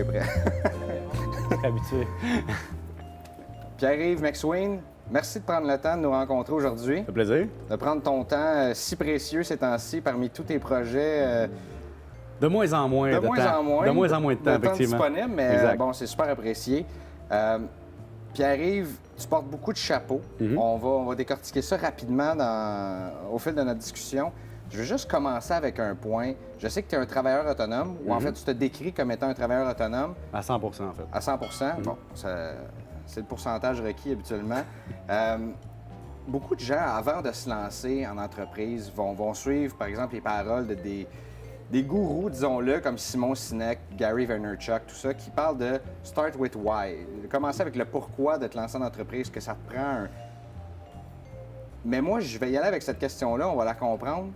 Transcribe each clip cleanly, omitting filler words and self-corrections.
est prêt. Habitué. Pierre-Yves McSween, merci de prendre le temps de nous rencontrer aujourd'hui. Ça fait plaisir. De prendre ton temps si précieux ces temps-ci parmi tous tes projets. De moins en moins de temps. De moins en moins de temps, effectivement. Disponible, mais Exact. bon, c'est super apprécié. Pierre-Yves, tu portes beaucoup de chapeaux. On va décortiquer ça rapidement au fil de notre discussion. Je veux juste commencer avec un point. Je sais que tu es un travailleur autonome, ou en fait, tu te décris comme étant un travailleur autonome. À 100 en fait. À 100 Bon, c'est le pourcentage requis habituellement. Beaucoup de gens, avant de se lancer en entreprise, vont suivre, par exemple, les paroles des gourous, disons-le, comme Simon Sinek, Gary Vaynerchuk, tout ça, qui parlent de « start with why ». Commencer avec le pourquoi de te lancer en entreprise, que ça te prend un... Mais moi, je vais y aller avec cette question-là, on va la comprendre.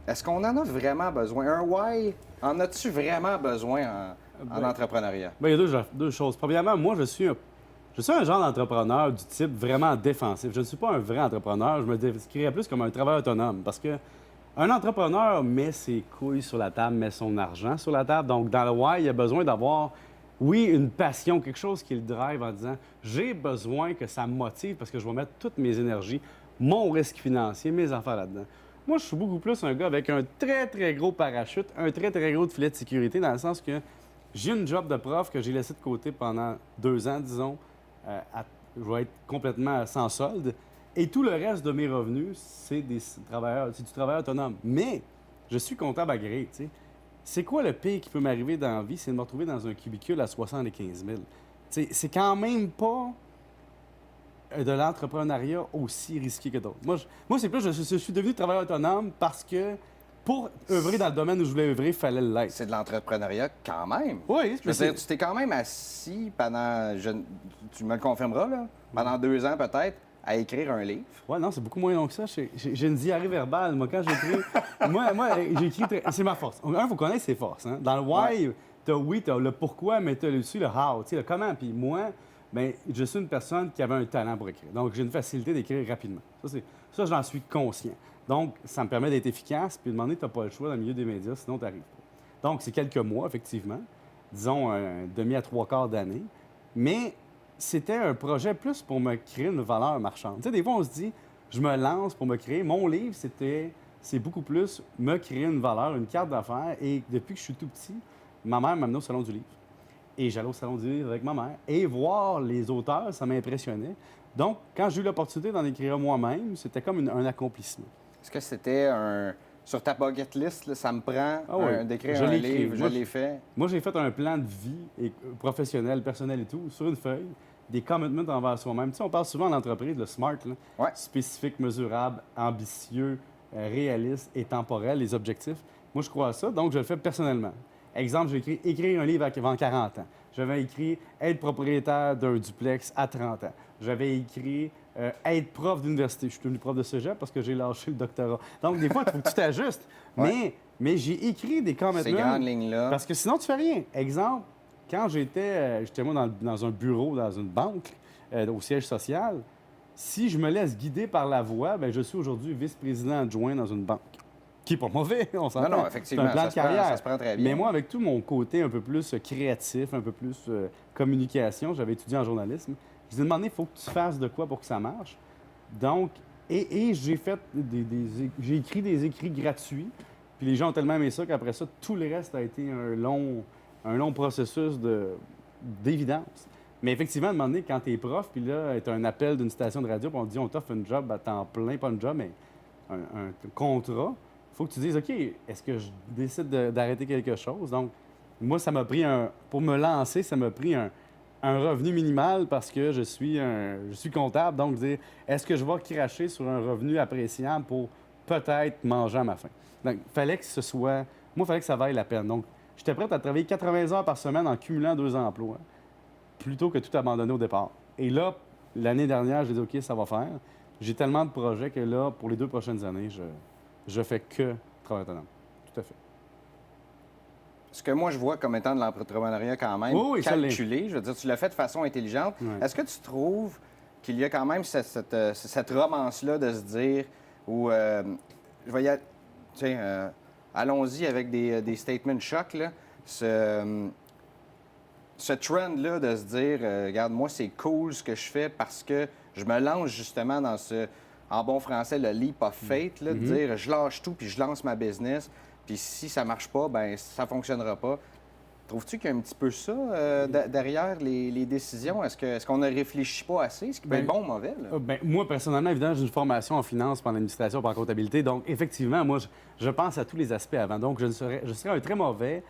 Est-ce qu'on en a vraiment besoin? Un why, en as-tu vraiment besoin en entrepreneuriat? Bien, il y a deux choses. Premièrement, moi, je suis un genre d'entrepreneur du type vraiment défensif. Je ne suis pas un vrai entrepreneur. Je me décrirais plus comme un travailleur autonome parce que un entrepreneur met ses couilles sur la table, met son argent sur la table. Donc, dans le why, il a besoin d'avoir, oui, une passion, quelque chose qui le drive en disant j'ai besoin que ça me motive parce que je vais mettre toutes mes énergies, mon risque financier, mes affaires là-dedans. Moi, je suis beaucoup plus un gars avec un très, très gros parachute, un très, très gros filet de sécurité, dans le sens que j'ai une job de prof que j'ai laissé de côté pendant 2 ans, disons. Je vais être complètement sans solde. Et tout le reste de mes revenus, c'est du travail autonome. Mais je suis comptable agréé, tu sais. C'est quoi le pire qui peut m'arriver dans la vie? C'est de me retrouver dans un cubicule à 75 000. Tu sais, c'est quand même pas de l'entrepreneuriat aussi risqué que d'autres. Moi c'est plus, je suis devenu travailleur autonome parce que pour œuvrer dans le domaine où je voulais œuvrer, il fallait l'être. C'est de l'entrepreneuriat quand même. Oui, je veux dire, tu t'es quand même assis pendant, tu me le confirmeras, là, pendant 2 ans peut-être, à écrire un livre. Oui, non, c'est beaucoup moins long que ça. J'ai une diarrhée verbale. Moi, quand j'écris... moi j'écris... C'est ma force. Il faut connaître ses forces. Hein? Dans le why, t'as le pourquoi, mais t'as aussi le how, tu sais, le comment. Puis moi, bien, je suis une personne qui avait un talent pour écrire. Donc, j'ai une facilité d'écrire rapidement. Ça, j'en suis conscient. Donc, ça me permet d'être efficace. Puis, de demander, tu n'as pas le choix dans le milieu des médias, sinon tu n'arrives pas. Donc, c'est quelques mois, effectivement. Disons, un demi à 3/4 d'année. Mais c'était un projet plus pour me créer une valeur marchande. Tu sais, des fois, on se dit, je me lance pour me créer. Mon livre, c'est beaucoup plus me créer une valeur, une carte d'affaires. Et depuis que je suis tout petit, ma mère m'a amené au Salon du livre. Et j'allais au Salon du livre avec ma mère. Et voir les auteurs, ça m'impressionnait. Donc, quand j'ai eu l'opportunité d'en écrire moi-même, c'était comme un accomplissement. Est-ce que c'était sur ta bucket list, là, ça me prend d'écrire un livre, je l'ai fait? Moi, j'ai fait un plan de vie professionnel, personnel et tout, sur une feuille, des commitments envers soi-même. Tu sais, on parle souvent en entreprise, le SMART, là, spécifique, mesurable, ambitieux, réaliste et temporel, les objectifs. Moi, je crois à ça, donc je le fais personnellement. Exemple, j'ai écrit « Écrire un livre avant 40 ans ». J'avais écrit « Être propriétaire d'un duplex à 30 ans ». J'avais écrit être prof d'université. Je suis devenu prof de cégep parce que j'ai lâché le doctorat. Donc, des fois, il faut que tu t'ajustes. Mais j'ai écrit des commitments. Ces grandes lignes-là. Parce que sinon, tu fais rien. Exemple, quand j'étais moi dans un bureau, dans une banque, au siège social, si je me laisse guider par la voix, bien, je suis aujourd'hui vice-président adjoint dans une banque. Qui n'est pas mauvais, on s'entend. Non, effectivement, c'est un plan de carrière. Ça se prend très bien. Mais moi, avec tout mon côté un peu plus créatif, un peu plus communication, j'avais étudié en journalisme, je me ai demandé, il faut que tu fasses de quoi pour que ça marche. Donc, et j'ai fait j'ai écrit des écrits gratuits, puis les gens ont tellement aimé ça qu'après ça, tout le reste a été un long processus d'évidence. Mais effectivement, à un moment donné, quand tu es prof, puis là, tu as un appel d'une station de radio, puis on te dit, on t'offre une job à temps plein, pas une job, mais un contrat, il faut que tu dises, OK, est-ce que je décide d'arrêter quelque chose? Donc, moi, ça m'a pris pour me lancer, ça m'a pris un revenu minimal parce que je suis comptable. Donc, dire, est-ce que je vais cracher sur un revenu appréciable pour peut-être manger à ma faim? Donc, il fallait que il fallait que ça vaille la peine. Donc, j'étais prêt à travailler 80 heures par semaine en cumulant 2 emplois, plutôt que tout abandonner au départ. Et là, l'année dernière, j'ai dit, OK, ça va faire. J'ai tellement de projets que là, pour les 2 prochaines années, je fais que travail autonome. Tout à fait. Ce que moi, je vois comme étant de l'entrepreneuriat quand même calculé, je veux dire, tu l'as fait de façon intelligente. Ouais. Est-ce que tu trouves qu'il y a quand même cette romance-là de se dire, je vais y aller, allons-y avec des statements chocs, là, ce trend-là de se dire, regarde, moi, c'est cool ce que je fais parce que je me lance justement dans ce, en bon français, le leap of faith, là, de dire, je lâche tout puis je lance ma business. Puis si ça marche pas, ben ça fonctionnera pas. Trouves-tu qu'il y a un petit peu ça derrière les décisions? Est-ce qu'on ne réfléchit pas assez? Ce qui peut être bon ou mauvais? Là? Moi, personnellement, évidemment, j'ai une formation en finance, en administration, en comptabilité. Donc, effectivement, moi, je pense à tous les aspects avant. Donc, je serais un très mauvais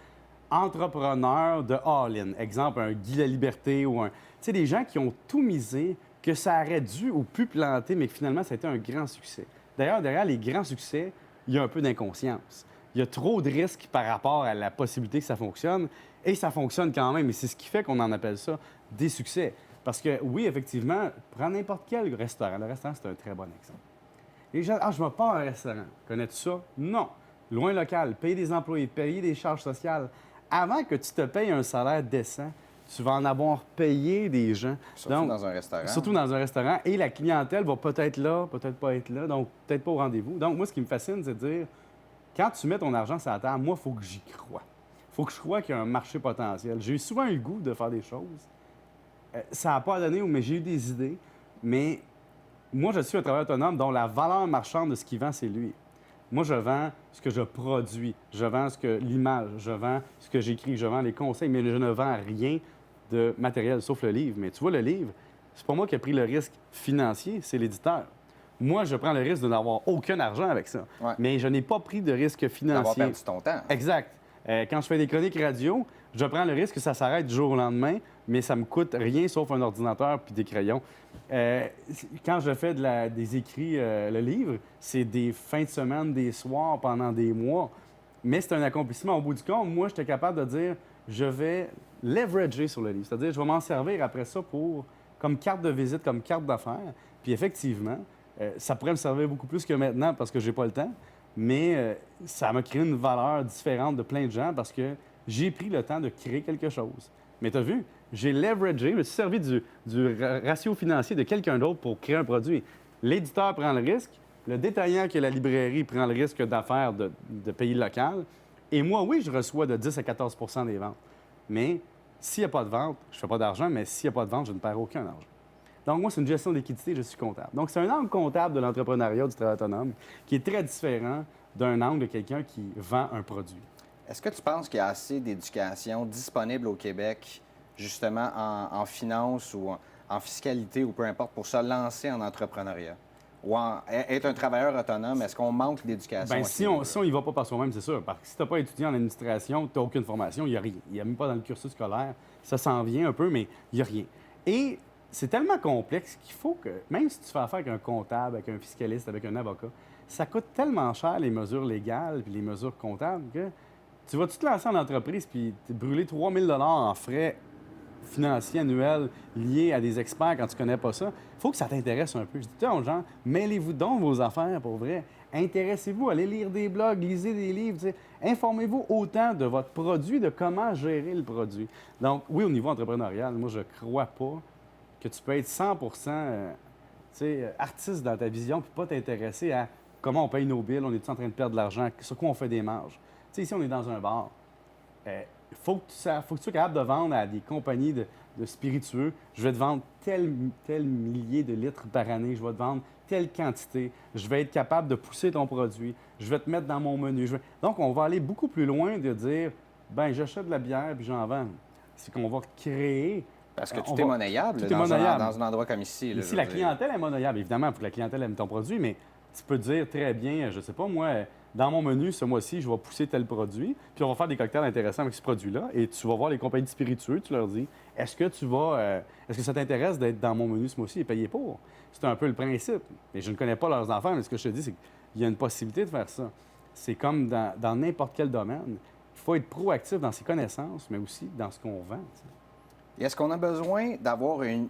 entrepreneur de all-in. Exemple, un Guy Laliberté ou un... Tu sais, des gens qui ont tout misé, que ça aurait dû ou pu planter, mais que finalement, ça a été un grand succès. D'ailleurs, derrière les grands succès, il y a un peu d'inconscience. Il y a trop de risques par rapport à la possibilité que ça fonctionne, et ça fonctionne quand même. Et c'est ce qui fait qu'on en appelle ça des succès. Parce que, oui, effectivement, prends n'importe quel restaurant. Le restaurant, c'est un très bon exemple. Les gens, je ne vais pas à un restaurant. Connais-tu ça? Non. Loin local, payer des employés, payer des charges sociales. Avant que tu te payes un salaire décent, tu vas en avoir payé des gens. Surtout dans un restaurant. Surtout dans un restaurant. Et la clientèle va peut-être là, peut-être pas être là, donc peut-être pas au rendez-vous. Donc, moi, ce qui me fascine, c'est de dire, quand tu mets ton argent sur la table, moi, il faut que j'y croie. Il faut que je croie qu'il y a un marché potentiel. J'ai souvent eu le goût de faire des choses. Ça n'a pas donné, mais j'ai eu des idées. Mais moi, je suis un travailleur autonome dont la valeur marchande de ce qu'il vend, c'est lui. Moi, je vends ce que je produis. Je vends l'image. Je vends ce que j'écris. Je vends les conseils, mais je ne vends rien de matériel, sauf le livre. Mais tu vois, le livre, c'est pas moi qui ai pris le risque financier, c'est l'éditeur. Moi, je prends le risque de n'avoir aucun argent avec ça. Ouais. Mais je n'ai pas pris de risque financier. D'avoir perdu ton temps. Exact. Quand je fais des chroniques radio, je prends le risque que ça s'arrête du jour au lendemain, mais ça me coûte rien sauf un ordinateur puis des crayons. Quand je fais des écrits, le livre, c'est des fins de semaine, des soirs pendant des mois. Mais c'est un accomplissement. Au bout du compte, moi, j'étais capable de dire, je vais leverager sur le livre. C'est-à-dire, je vais m'en servir après ça comme carte de visite, comme carte d'affaires. Puis effectivement, ça pourrait me servir beaucoup plus que maintenant parce que j'ai pas le temps. Mais ça m'a créé une valeur différente de plein de gens parce que j'ai pris le temps de créer quelque chose. Mais tu as vu, j'ai leveragé, je me suis servi du ratio financier de quelqu'un d'autre pour créer un produit. L'éditeur prend le risque, le détaillant qui est la librairie prend le risque d'affaires de payer local. Et moi, oui, je reçois de 10 à 14 des ventes. Mais s'il n'y a pas de vente, je ne fais pas d'argent, mais s'il n'y a pas de vente, je ne perds aucun argent. Donc, moi, c'est une gestion d'équité, je suis comptable. Donc, c'est un angle comptable de l'entrepreneuriat, du travail autonome, qui est très différent d'un angle de quelqu'un qui vend un produit. Est-ce que tu penses qu'il y a assez d'éducation disponible au Québec, justement en finance ou en fiscalité ou peu importe, pour se lancer en entrepreneuriat? Ou être un travailleur autonome, est-ce qu'on manque d'éducation? Bien, si on y va pas par soi-même, c'est sûr. Parce que si tu n'as pas étudié en administration, tu n'as aucune formation, il n'y a rien. Il n'y a même pas dans le cursus scolaire. Ça s'en vient un peu, mais il n'y a rien. Et c'est tellement complexe qu'il faut que, même si tu fais affaire avec un comptable, avec un fiscaliste, avec un avocat, ça coûte tellement cher les mesures légales puis les mesures comptables que tu vas-tu te lancer en entreprise puis brûler 3 000 en frais financiers annuels liés à des experts quand tu connais pas ça? Il faut que ça t'intéresse un peu. Je dis aux gens, mêlez-vous donc vos affaires pour vrai. Intéressez-vous, allez lire des blogs, lisez des livres. Informez-vous autant de votre produit, de comment gérer le produit. Donc, oui, au niveau entrepreneurial, moi, je crois pas que tu peux être 100 artiste dans ta vision puis pas t'intéresser à comment on paye nos billes, on est en train de perdre de l'argent, sur quoi on fait des marges. Tu sais, ici, on est dans un bar. Il faut que tu sois capable de vendre à des compagnies de spiritueux. Je vais te vendre tel millier de litres par année. Je vais te vendre telle quantité. Je vais être capable de pousser ton produit. Je vais te mettre dans mon menu. Donc, on va aller beaucoup plus loin de dire, ben j'achète de la bière puis j'en vends. C'est qu'on va créer... Parce que tout est monnayable, dans un endroit comme ici. Ici, la clientèle est monnayable. Évidemment, il faut que la clientèle aime ton produit, mais tu peux dire très bien, je sais pas, moi, dans mon menu, ce mois-ci, je vais pousser tel produit, puis on va faire des cocktails intéressants avec ce produit-là, et tu vas voir les compagnies spiritueux, tu leur dis, est-ce que ça t'intéresse d'être dans mon menu ce mois-ci et payer pour? C'est un peu le principe. Et je ne connais pas leurs enfants, mais ce que je te dis, c'est qu'il y a une possibilité de faire ça. C'est comme dans n'importe quel domaine. Il faut être proactif dans ses connaissances, mais aussi dans ce qu'on vend. T'sais. Et est-ce qu'on a besoin d'avoir une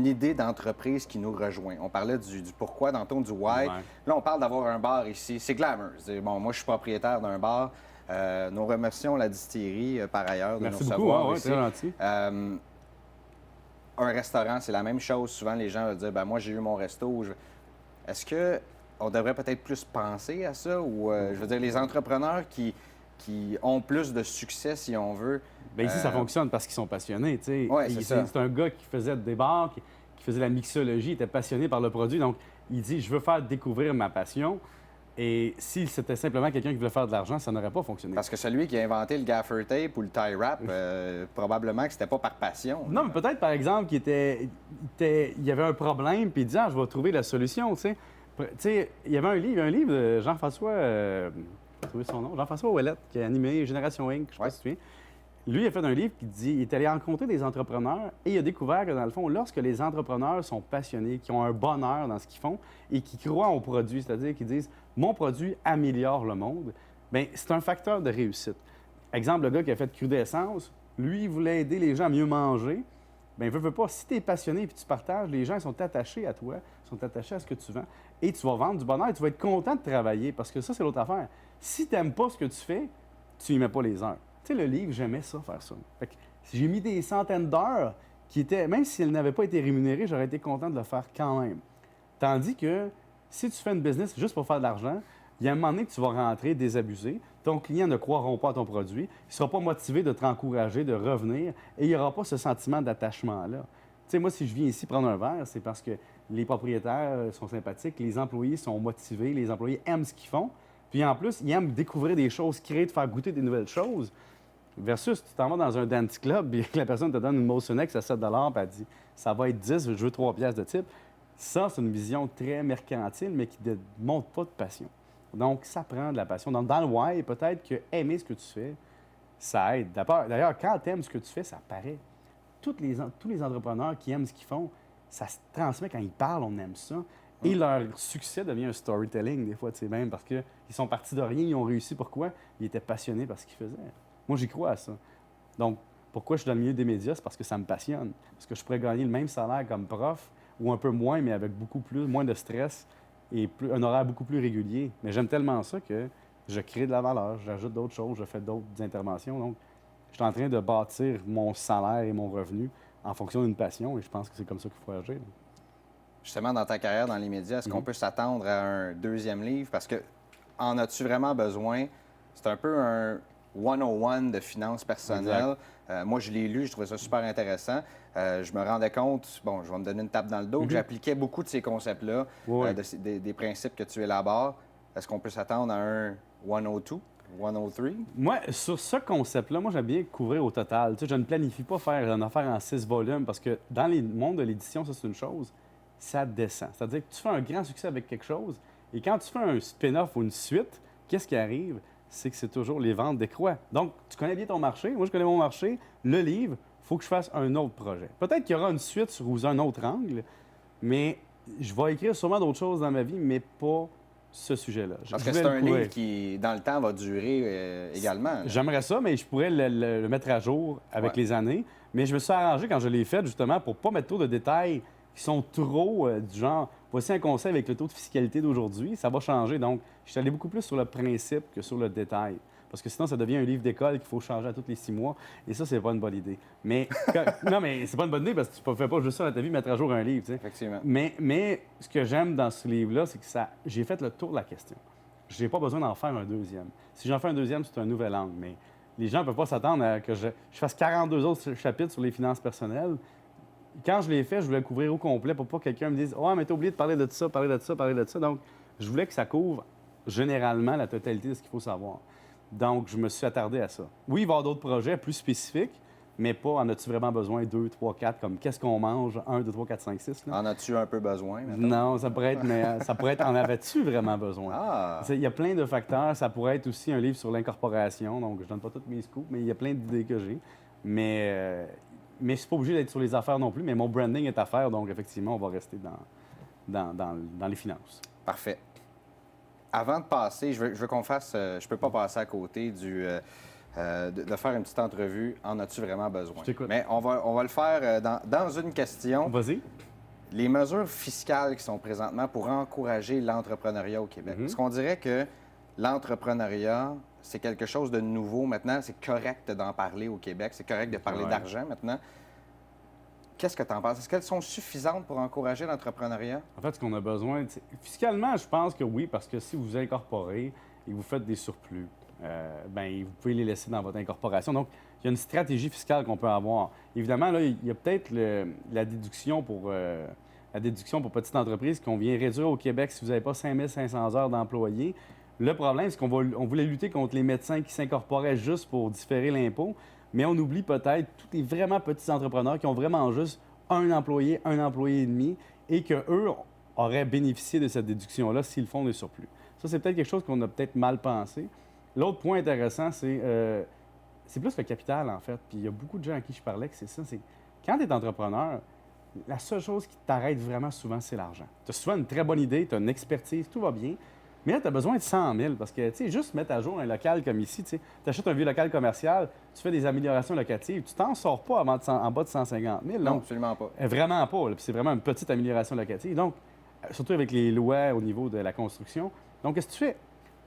idée d'entreprise qui nous rejoint? On parlait du pourquoi, tantôt du why. Ouais. Là, on parle d'avoir un bar ici. C'est glamour. Bon, moi, je suis propriétaire d'un bar. Nous remercions la distillerie, par ailleurs, de Merci nous beaucoup, recevoir ouais, ici. très gentil. Un restaurant, c'est la même chose. Souvent, les gens vont dire, ben moi, j'ai eu mon resto. Est-ce qu'on devrait peut-être plus penser à ça? Ou, je veux dire, les entrepreneurs qui qui ont plus de succès, si on veut. Bien, ici, ça fonctionne parce qu'ils sont passionnés. Tu sais. Ouais, c'est ça. C'est un gars qui faisait des bars, qui faisait la mixologie, il était passionné par le produit. Donc, il dit, je veux faire découvrir ma passion. Et si c'était simplement quelqu'un qui voulait faire de l'argent, ça n'aurait pas fonctionné. Parce que celui qui a inventé le gaffer tape ou le tie wrap, probablement que c'était pas par passion. Non, mais peut-être, par exemple, il y avait un problème, puis il disait, ah, je vais trouver la solution, tu sais. Tu sais, il y avait un livre de Jean-François, je vais trouver son nom, Jean-François Ouellette, qui a animé Génération Inc., je sais pas si tu te souviens. Lui, il a fait un livre qui dit, il est allé rencontrer des entrepreneurs et il a découvert que, dans le fond, lorsque les entrepreneurs sont passionnés, qui ont un bonheur dans ce qu'ils font et qui croient au produit, c'est-à-dire qu'ils disent, mon produit améliore le monde, bien, c'est un facteur de réussite. Exemple, le gars qui a fait Crudescence, lui, il voulait aider les gens à mieux manger. Bien, veut pas, si tu es passionné et tu partages, les gens ils sont attachés à toi, sont attachés à ce que tu vends et tu vas vendre du bonheur et tu vas être content de travailler parce que ça, c'est l'autre affaire. Si tu n'aimes pas ce que tu fais, tu n'y mets pas les heures. Tu sais, le livre, j'aimais ça, faire ça. Fait que j'ai mis des centaines d'heures qui étaient, même si elles n'avaient pas été rémunérées, j'aurais été content de le faire quand même. Tandis que si tu fais une business juste pour faire de l'argent, il y a un moment donné que tu vas rentrer désabusé, ton client ne croira pas à ton produit, il ne sera pas motivé de te encourager, de revenir, et il n'y aura pas ce sentiment d'attachement-là. Tu sais, moi, si je viens ici prendre un verre, c'est parce que les propriétaires sont sympathiques, les employés sont motivés, les employés aiment ce qu'ils font, puis en plus, ils aiment découvrir des choses, créer, de faire goûter des nouvelles choses. Versus, tu t'en vas dans un dance club et que la personne te donne une Molson X à 7 puis elle dit « ça va être 10, je veux 3 piastres de type ». Ça, c'est une vision très mercantile, mais qui ne montre pas de passion. Donc, ça prend de la passion. Donc, dans le why, peut-être que aimer ce que tu fais, ça aide. D'ailleurs, quand tu aimes ce que tu fais, ça paraît. Tous les entrepreneurs qui aiment ce qu'ils font, ça se transmet quand ils parlent, on aime ça. Et leur succès devient un storytelling, des fois, tu sais, même, parce qu'ils sont partis de rien, ils ont réussi. Pourquoi? Ils étaient passionnés par ce qu'ils faisaient. Moi, j'y crois à ça. Donc, pourquoi je suis dans le milieu des médias? C'est parce que ça me passionne. Parce que je pourrais gagner le même salaire comme prof, ou un peu moins, mais avec moins de stress et un horaire beaucoup plus régulier. Mais j'aime tellement ça que je crée de la valeur, j'ajoute d'autres choses, je fais d'autres interventions. Donc, je suis en train de bâtir mon salaire et mon revenu en fonction d'une passion, et je pense que c'est comme ça qu'il faut agir. Justement, dans ta carrière dans les médias, est-ce qu'on peut s'attendre à un deuxième livre? Parce que en as-tu vraiment besoin? C'est un peu un 101 de finances personnelles. Moi, je l'ai lu, je trouvais ça super intéressant. Je me rendais compte, bon, je vais me donner une tape dans le dos, que j'appliquais beaucoup de ces concepts-là, des principes que tu élabores. Est-ce qu'on peut s'attendre à un 102, 103? Moi, sur ce concept-là, moi, j'aime bien couvrir au total. Tu sais, je ne planifie pas faire une affaire en 6 volumes parce que dans le monde de l'édition, ça, c'est une chose, ça descend. C'est-à-dire que tu fais un grand succès avec quelque chose et quand tu fais un spin-off ou une suite, qu'est-ce qui arrive? C'est que c'est toujours les ventes décroît. Donc, tu connais bien ton marché. Moi, je connais mon marché. Le livre, il faut que je fasse un autre projet. Peut-être qu'il y aura une suite sous un autre angle, mais je vais écrire sûrement d'autres choses dans ma vie, mais pas ce sujet-là. Parce que c'est un livre qui, dans le temps, va durer également. J'aimerais ça, mais je pourrais le mettre à jour avec les années. Mais je me suis arrangé quand je l'ai fait, justement, pour ne pas mettre trop de détails qui sont trop du genre, voici un conseil avec le taux de fiscalité d'aujourd'hui, ça va changer. Donc, je suis allé beaucoup plus sur le principe que sur le détail. Parce que sinon, ça devient un livre d'école qu'il faut changer à tous les 6 mois. Et ça, c'est pas une bonne idée. Mais non, mais c'est pas une bonne idée parce que tu ne fais pas juste ça dans ta vie, mettre à jour un livre. Tu sais. Effectivement. Mais ce que j'aime dans ce livre-là, c'est que j'ai fait le tour de la question. Je n'ai pas besoin d'en faire un deuxième. Si j'en fais un deuxième, c'est un nouvel angle. Mais les gens ne peuvent pas s'attendre à que je fasse 42 autres chapitres sur les finances personnelles. Quand je l'ai fait, je voulais le couvrir au complet pour pas que quelqu'un me dise « Oh, mais t'as oublié de parler de ça, parler de ça, parler de ça. » Donc, je voulais que ça couvre généralement la totalité de ce qu'il faut savoir. Donc, je me suis attardé à ça. Oui, il va y avoir d'autres projets plus spécifiques, mais pas en as-tu vraiment besoin 2, 3, 4, comme qu'est-ce qu'on mange, 1, 2, 3, 4, 5, 6. Là. En as-tu un peu besoin maintenant? Non, ça pourrait être, mais ça pourrait être en avais-tu vraiment besoin? Ah! Il y a plein de facteurs. Ça pourrait être aussi un livre sur l'incorporation. Donc, je donne pas toutes mes scoops, mais il y a plein d'idées que j'ai. Mais je suis pas obligé d'être sur les affaires non plus, mais mon branding est à faire, donc effectivement, on va rester dans les finances. Parfait. Avant de passer, je veux qu'on fasse... je peux pas passer à côté de faire une petite entrevue. En as-tu vraiment besoin? Je t'écoute. Mais on va le faire dans une question. Vas-y. Les mesures fiscales qui sont présentement pour encourager l'entrepreneuriat au Québec. Est-ce qu'on dirait que l'entrepreneuriat, c'est quelque chose de nouveau maintenant? C'est correct d'en parler au Québec? C'est correct de parler d'argent maintenant? Qu'est-ce que tu en penses? Est-ce qu'elles sont suffisantes pour encourager l'entrepreneuriat? En fait, ce qu'on a besoin... Fiscalement, je pense que oui, parce que si vous incorporez et vous faites des surplus, vous pouvez les laisser dans votre incorporation. Donc, il y a une stratégie fiscale qu'on peut avoir. Évidemment, là, il y a peut-être la déduction pour petites entreprises qu'on vient réduire au Québec si vous n'avez pas 5500 heures d'employés. Le problème, c'est on voulait lutter contre les médecins qui s'incorporaient juste pour différer l'impôt, mais on oublie peut-être tous les vraiment petits entrepreneurs qui ont vraiment juste un employé et demi, et qu'eux auraient bénéficié de cette déduction-là s'ils font des surplus. Ça, c'est peut-être quelque chose qu'on a peut-être mal pensé. L'autre point intéressant, c'est plus le capital, en fait. Puis il y a beaucoup de gens à qui je parlais que c'est ça. C'est quand tu es entrepreneur, la seule chose qui t'arrête vraiment souvent, c'est l'argent. Tu as souvent une très bonne idée, tu as une expertise, tout va bien. Mais là, tu as besoin de 100 000 parce que, tu sais, juste mettre à jour un local comme ici, tu achètes un vieux local commercial, tu fais des améliorations locatives, tu t'en sors pas en bas de 150 000. Non, absolument pas. Vraiment pas. Puis c'est vraiment une petite amélioration locative. Donc, surtout avec les lois au niveau de la construction. Donc, qu'est-ce que tu fais?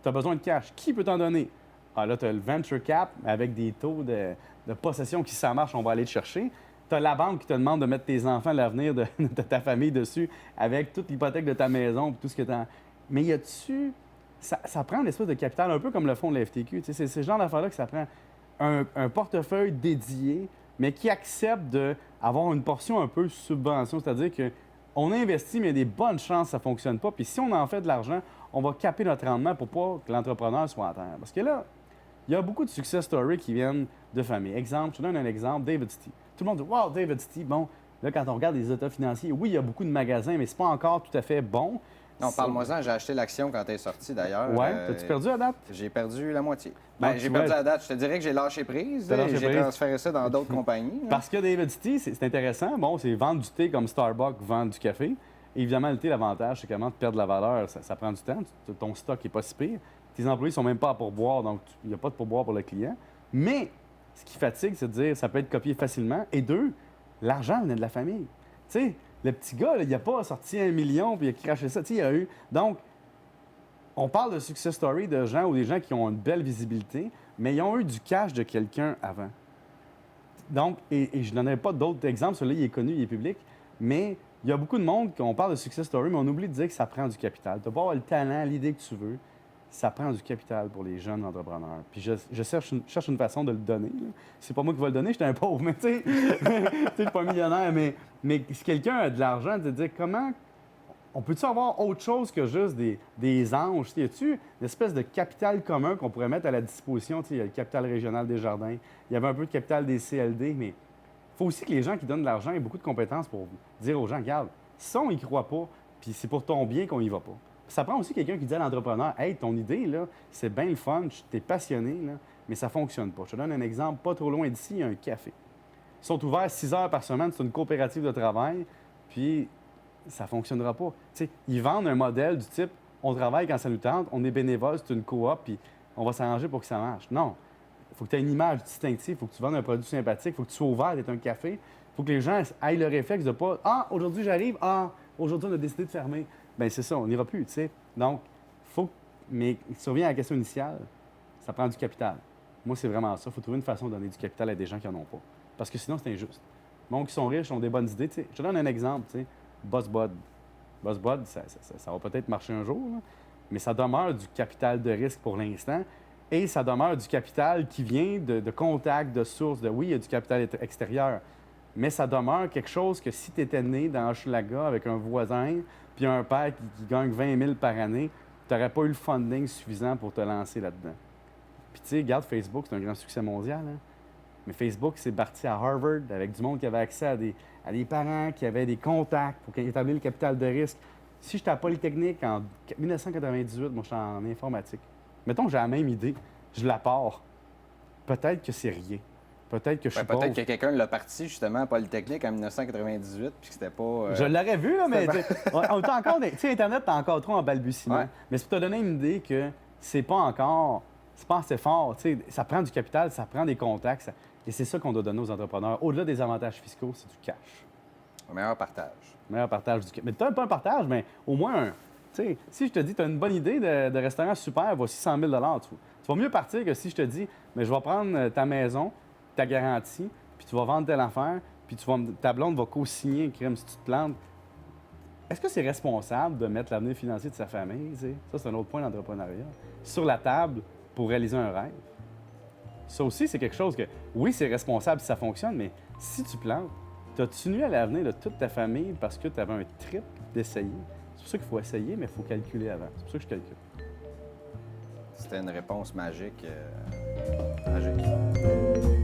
Tu as besoin de cash. Qui peut t'en donner? Ah, là, tu as le venture cap avec des taux de possession qui, si ça marche, on va aller te chercher. Tu as la banque qui te demande de mettre tes enfants, l'avenir de ta famille dessus, avec toute l'hypothèque de ta maison et tout ce que tu as. Mais y a-tu. Ça prend une espèce de capital, un peu comme le fonds de la FTQ. C'est ce genre d'affaires-là que ça prend un portefeuille dédié, mais qui accepte d'avoir une portion un peu subvention. C'est-à-dire qu'on investit, mais il y a des bonnes chances que ça ne fonctionne pas. Puis si on en fait de l'argent, on va caper notre rendement pour pas que l'entrepreneur soit à terre. Parce que là, il y a beaucoup de success stories qui viennent de famille. Exemple, je te donne un exemple, David Stee. Tout le monde dit « Wow, David Stee, bon, là, quand on regarde les états financiers, oui, il y a beaucoup de magasins, mais c'est pas encore tout à fait bon. » Non, parle-moi-en. J'ai acheté l'action quand elle est sortie, d'ailleurs. Ouais, t'as-tu perdu à date? J'ai perdu la moitié. Donc, J'ai perdu à date. Je te dirais que j'ai lâché prise. J'ai transféré ça dans d'autres compagnies. Parce que David Stee, c'est intéressant. Bon, c'est vendre du thé comme Starbucks vend du café. Et évidemment, le thé, l'avantage, c'est comment tu perds de la valeur. Ça prend du temps. Ton stock n'est pas si pire. Tes employés ne sont même pas à pourboire, donc il n'y a pas de pourboire pour le client. Mais ce qui fatigue, c'est de dire ça peut être copié facilement. Et deux, l'argent venait de la famille. Tu sais, le petit gars, là, il n'a pas sorti 1 million puis il a craché ça. Tu sais, il y a eu. Donc, on parle de success story de gens ou des gens qui ont une belle visibilité, mais ils ont eu du cash de quelqu'un avant. Donc, et je ne donnerai pas d'autres exemples. Celui-là, il est connu, il est public. Mais il y a beaucoup de monde qu'on parle de success story, mais on oublie de dire que ça prend du capital. Tu n'as pas avoir le talent, l'idée que tu veux. Ça prend du capital pour les jeunes entrepreneurs. Puis je cherche une façon de le donner. Là. C'est pas moi qui vais le donner, j'étais un pauvre, mais tu sais, je suis pas millionnaire, mais si quelqu'un a de l'argent, de dire comment on peut-tu avoir autre chose que juste des anges? Y a-tu une espèce de capital commun qu'on pourrait mettre à la disposition? Il y a le capital régional des jardins, il y avait un peu de capital des CLD, mais il faut aussi que les gens qui donnent de l'argent aient beaucoup de compétences pour dire aux gens, regarde, si on y croit pas, puis c'est pour ton bien qu'on y va pas. Ça prend aussi quelqu'un qui dit à l'entrepreneur, « Hey, ton idée, là, c'est bien le fun, t'es passionné, là, mais ça fonctionne pas. » Je te donne un exemple, pas trop loin d'ici, il y a un café. Ils sont ouverts 6 heures par semaine, c'est une coopérative de travail, puis ça fonctionnera pas. T'sais, ils vendent un modèle du type, on travaille quand ça nous tente, on est bénévole, c'est une coop, puis on va s'arranger pour que ça marche. Non. Il faut que tu aies une image distinctive, il faut que tu vendes un produit sympathique, il faut que tu sois ouvert d'être un café, il faut que les gens aient le réflexe de pas, « Ah, aujourd'hui j'arrive, ah, aujourd'hui on a décidé de fermer. » Bien, c'est ça, on n'ira plus, tu sais. Donc, faut. Mais si tu reviens à la question initiale, ça prend du capital. Moi, c'est vraiment ça. Il faut trouver une façon de donner du capital à des gens qui n'en ont pas. Parce que sinon, c'est injuste. Les gens qui sont riches ont des bonnes idées. Tu sais. Je te donne un exemple, tu sais. BuzzBud. BuzzBud, ça va peut-être marcher un jour, là, mais ça demeure du capital de risque pour l'instant. Et ça demeure du capital qui vient de contacts, de sources, oui, il y a du capital extérieur. Mais ça demeure quelque chose que si tu étais né dans Hochelaga avec un voisin, puis un père qui gagne 20 000 par année, tu n'aurais pas eu le funding suffisant pour te lancer là-dedans. Puis tu sais, regarde Facebook, c'est un grand succès mondial. Hein? Mais Facebook, c'est parti à Harvard avec du monde qui avait accès à des parents, qui avaient des contacts pour établir le capital de risque. Si j'étais à Polytechnique en 1998, moi, je suis en informatique. Mettons que j'ai la même idée, je la pars. Peut-être que c'est rien. Peut-être que je suis peut-être que quelqu'un l'a parti justement à Polytechnique en 1998 puis que c'était pas... Je l'aurais vu, là, mais on est encore... Tu sais, Internet, t'es encore trop en balbutiement. Ouais. Mais c'est pour te donner une idée que c'est pas assez fort. Tu sais, ça prend du capital, ça prend des contacts. Et c'est ça qu'on doit donner aux entrepreneurs. Au-delà des avantages fiscaux, c'est du cash. Un meilleur partage. Meilleur partage du cash. Mais t'as pas un partage, mais au moins un... Tu sais, si je te dis, tu as une bonne idée de restaurant super, voici 100 000 tu vas mieux partir que si je te dis, mais je vais prendre ta maison, ta garantie, puis tu vas vendre telle affaire, puis ta blonde va co-signer un crime si tu te plantes. Est-ce que c'est responsable de mettre l'avenir financier de sa famille? T'sais? Ça, c'est un autre point d'entrepreneuriat. Sur la table, pour réaliser un rêve. Ça aussi, c'est quelque chose que, oui, c'est responsable si ça fonctionne, mais si tu plantes, t'as-tu nuit à l'avenir de toute ta famille parce que tu avais un trip d'essayer? C'est pour ça qu'il faut essayer, mais il faut calculer avant. C'est pour ça que je calcule. C'était une réponse magique. Magique.